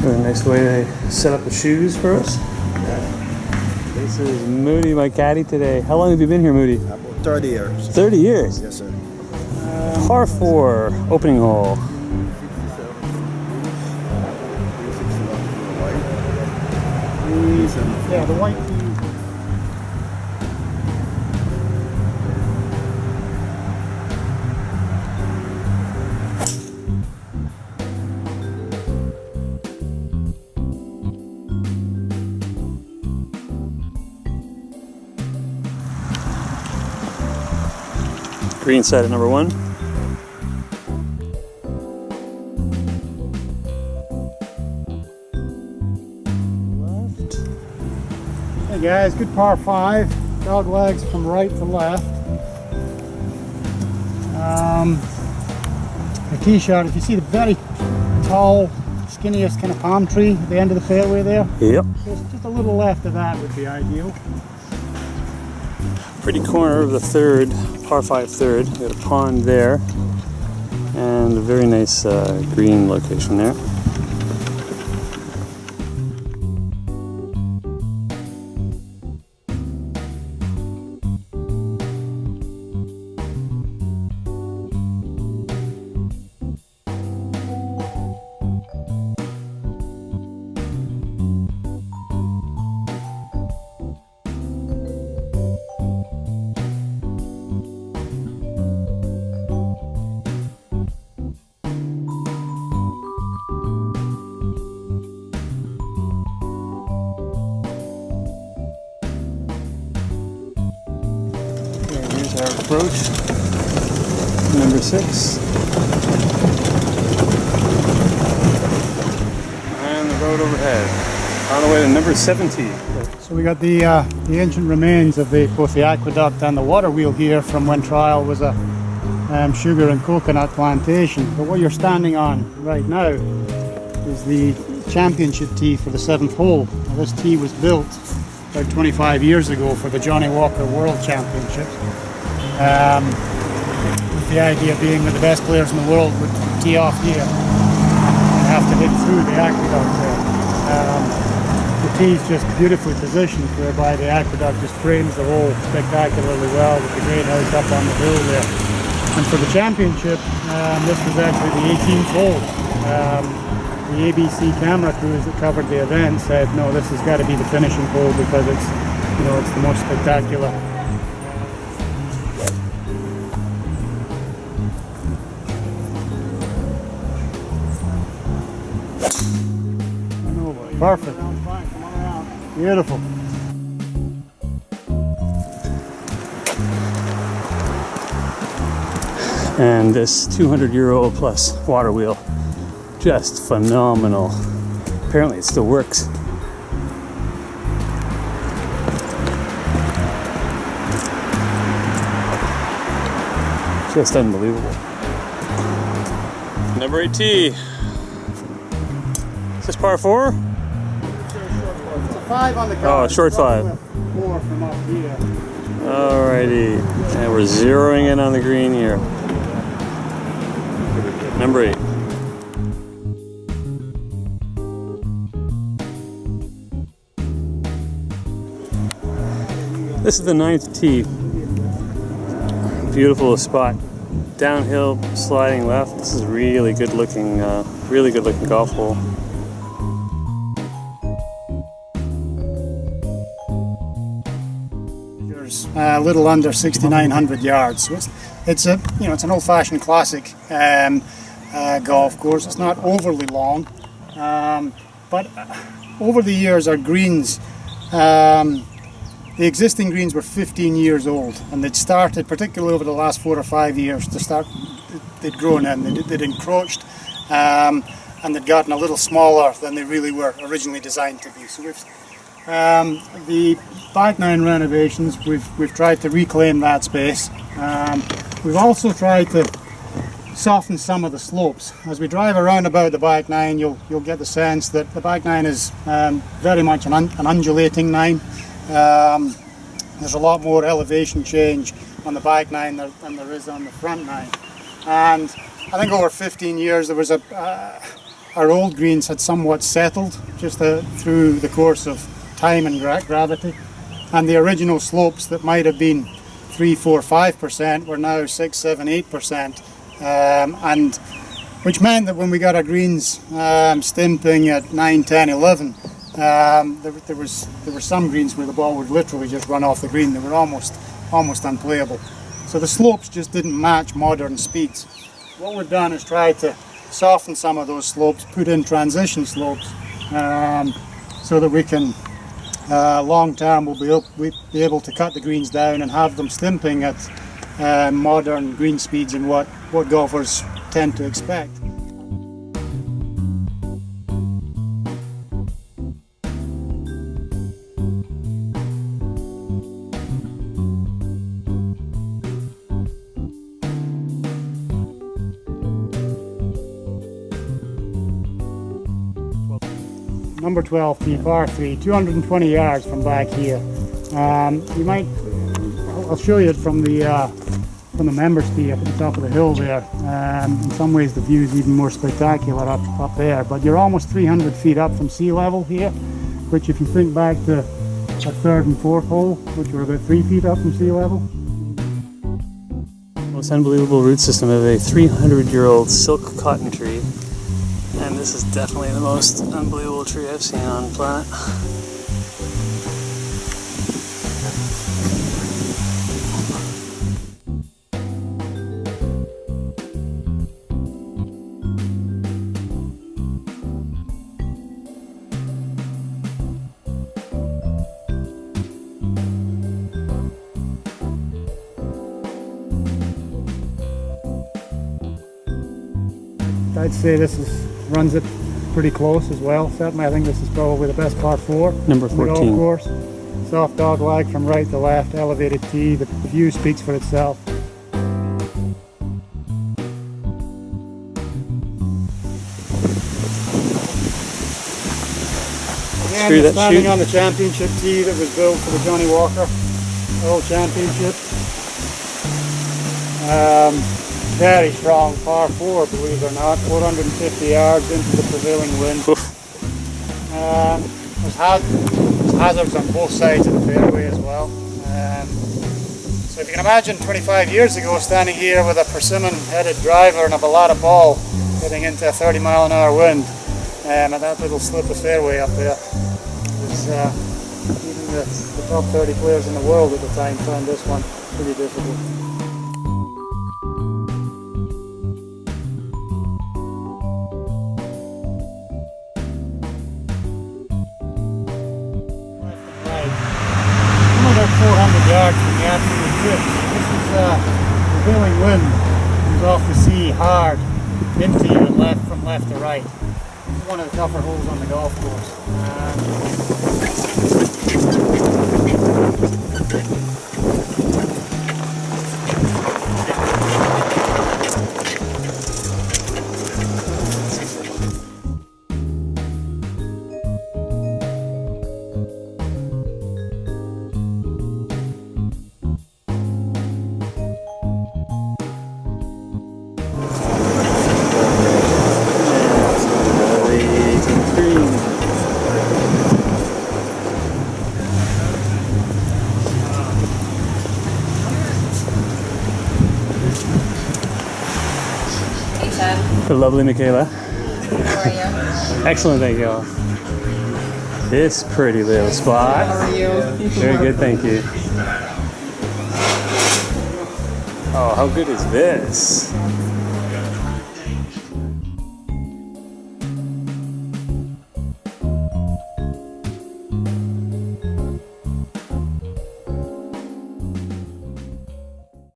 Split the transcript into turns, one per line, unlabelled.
A nice way to set up the shoes for us. This is Moody, my caddy today. How long have you been here, Moody?
About 30 years.
30 years?
Yes, sir.
Par 4, opening hole.
Yeah, the white tee.
Green side at number 1. Left.
Hey guys, good par 5. Dog legs from right to left. The tee shot, if you see the very tall, skinniest kind of palm tree at the end of the fairway there,
Yep.
just a little left of that would be ideal.
Pretty corner of the third, par 5 third. We got a pond there and a very nice green location there. Our approach, number 6, and the road overhead, on the way to number 17.
So we got the ancient remains of both the aqueduct and the water wheel here from when Tryall was a sugar and coconut plantation. But what you're standing on right now is the championship tee for the 7th hole. Now, this tee was built about 25 years ago for the Johnnie Walker World Championship. With the idea being that the best players in the world would tee off here and have to hit through the aqueduct there. The tee's just beautifully positioned, whereby the aqueduct just frames the hole spectacularly well with the great house up on the hill there. And for the championship, this was actually the 18th hole. The ABC camera crews that covered the event said, no, this has got to be the finishing hole because it's, you know, it's the most spectacular. Perfect. Beautiful.
And this 200-year-old plus water wheel, just phenomenal. Apparently it still works. Just unbelievable. Number 8 tee. Is this par 4?
It's a 5 on the card.
Oh, short 5.
4 from up here.
Alrighty. And we're zeroing in on the green here. Number 8. This is the 9th tee. Beautiful spot. Downhill, sliding left. This is really good looking golf hole.
There's a little under 6,900 yards. So it's an old-fashioned classic golf course. It's not overly long, but over the years our greens. The existing greens were 15 years old, and they'd started, particularly over the last 4 or 5 years, they'd grown in, they'd encroached, and they'd gotten a little smaller than they really were originally designed to be. So the back nine renovations, we've tried to reclaim that space. We've also tried to soften some of the slopes. As we drive around about the back nine, you'll get the sense that the back nine is very much an undulating nine. There's a lot more elevation change on the back nine than there is on the front nine. And I think over 15 years there was our old greens had somewhat settled just through the course of time and gravity. And the original slopes that might have been 3, 4, 5% were now 6, 7, 8%. And which meant that when we got our greens stimping at 9, 10, 11, there were some greens where the ball would literally just run off the green. They were almost unplayable. So the slopes just didn't match modern speeds. What we've done is try to soften some of those slopes, put in transition slopes, so that we can long term we'll be able to cut the greens down and have them stimping at modern green speeds and what golfers tend to expect. Number 12 tee, par 3, 220 yards from back here. I'll show you it from the members tee up at the top of the hill there. In some ways the view is even more spectacular up there, but you're almost 300 feet up from sea level here, which if you think back to a third and fourth hole, which were about 3 feet up from sea level.
Most unbelievable root system of a 300-year-old silk cotton tree. And this is definitely the most unbelievable tree I've seen on the planet.
I'd say this runs it pretty close as well. Certainly I think this is probably the best par 4.
Number 14.
The golf course. Soft dog leg from right to left, elevated tee. The view speaks for itself. Again, standing on the championship tee that was built for the Johnnie Walker Championship. Very strong par 4, believe it or not, 450 yards into the prevailing wind. There's hazards on both sides of the fairway as well. So if you can imagine 25 years ago standing here with a persimmon-headed driver and a balata ball getting into a 30-mile-an-hour wind at that little slip of fairway up there, was, even the top 30 players in the world at the time found this one pretty difficult. About 400 yards from the absolute tip. This is prevailing wind comes off the sea hard into you and from left to right. This is one of the tougher holes on the golf course.
The lovely Michaela.
How are you?
Excellent, thank you. This pretty little spot.
How are you?
Very good, thank you. Oh, how good is this?